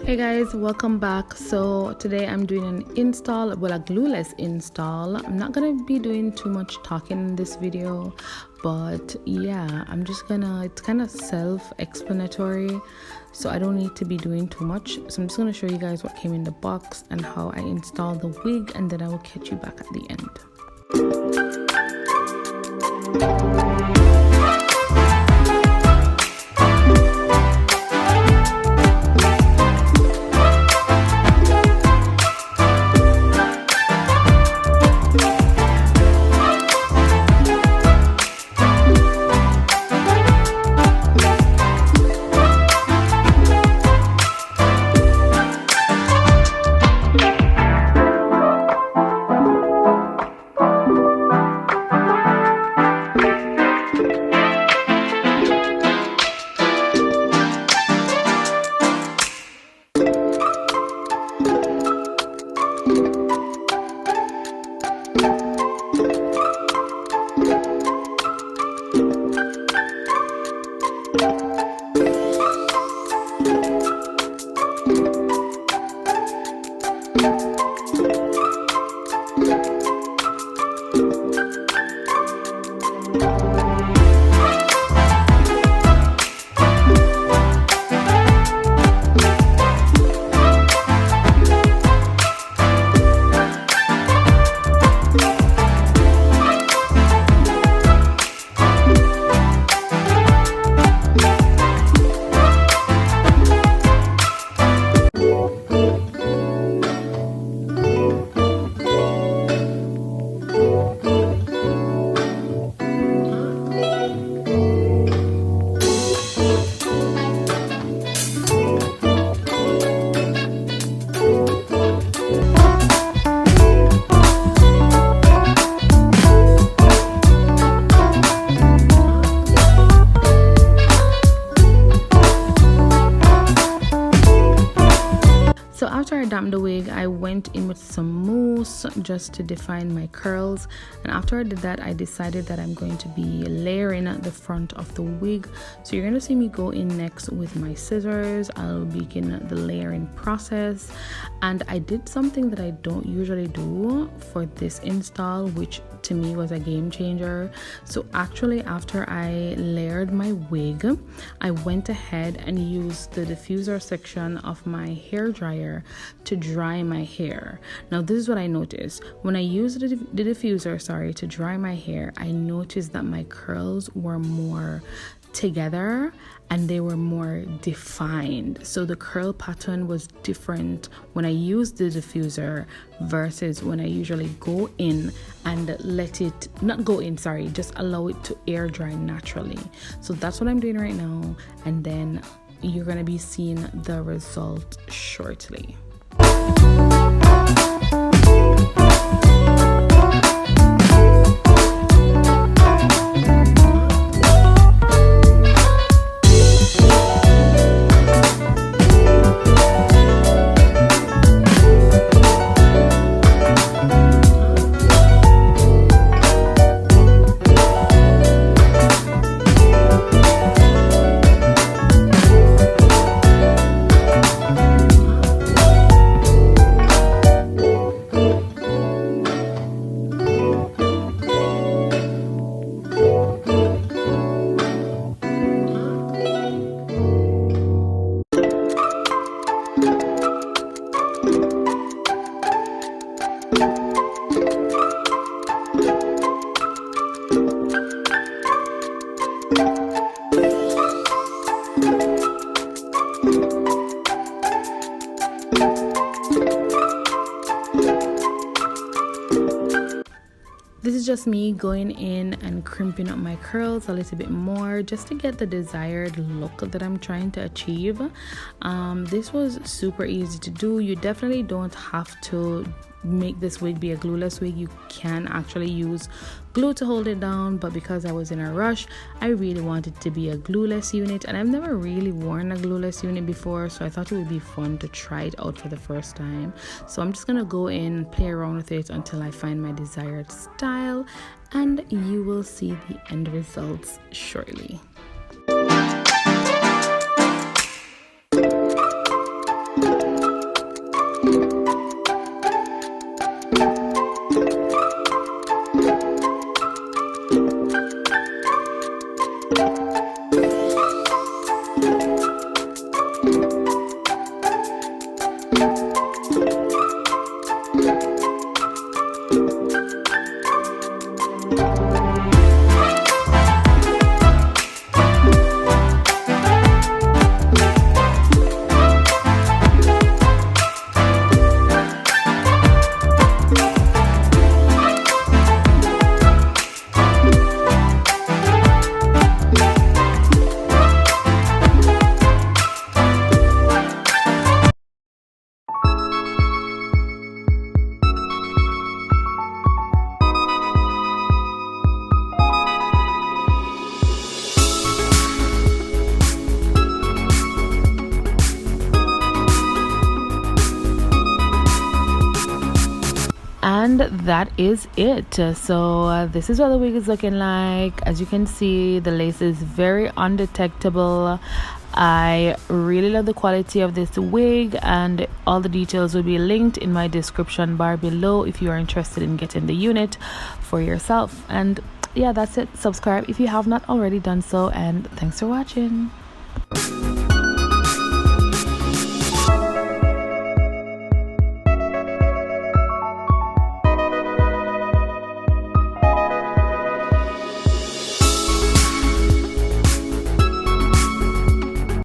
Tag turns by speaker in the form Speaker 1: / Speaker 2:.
Speaker 1: Hey guys, welcome back. So today I'm doing an install, well, a glueless install. I'm not gonna be doing too much talking in this video, but yeah, it's kind of self-explanatory, so I don't need to be doing too much. So I'm just gonna show you guys what came in the box and how I installed the wig, and then I will catch you back at the end. So after I damped the wig, I went in with some mousse just to define my curls, and after I did that, I decided that I'm going to be layering the front of the wig. So you're going to see me go in next with my scissors. I'll begin the layering process, and I did something that I don't usually do for this install, which to me was a game changer. So actually, after I layered my wig, I went ahead and used the diffuser section of my hair dryer to dry my hair. Now this is what I noticed when I used the diffuser to dry my hair. I noticed that my curls were more together and they were more defined. So the curl pattern was different when I used the diffuser versus when I usually go in and just allow it to air dry naturally. So that's what I'm doing right now, and then you're gonna be seeing the result shortly. This is just me going in and crimping up my curls a little bit more just to get the desired look that I'm trying to achieve. This was super easy to do. You definitely don't have to make this wig be a glueless wig. You can actually use glue to hold it down, but because I was in a rush, I really wanted to be a glueless unit, and I've never really worn a glueless unit before, so I thought it would be fun to try it out for the first time. So I'm just gonna go in, play around with it until I find my desired style, and you will see the end results shortly. And that is it. So this is what the wig is looking like. As you can see, the lace is very undetectable. I really love the quality of this wig, and all the details will be linked in my description bar below if you are interested in getting the unit for yourself. And yeah, that's it. Subscribe if you have not already done so, and thanks for watching.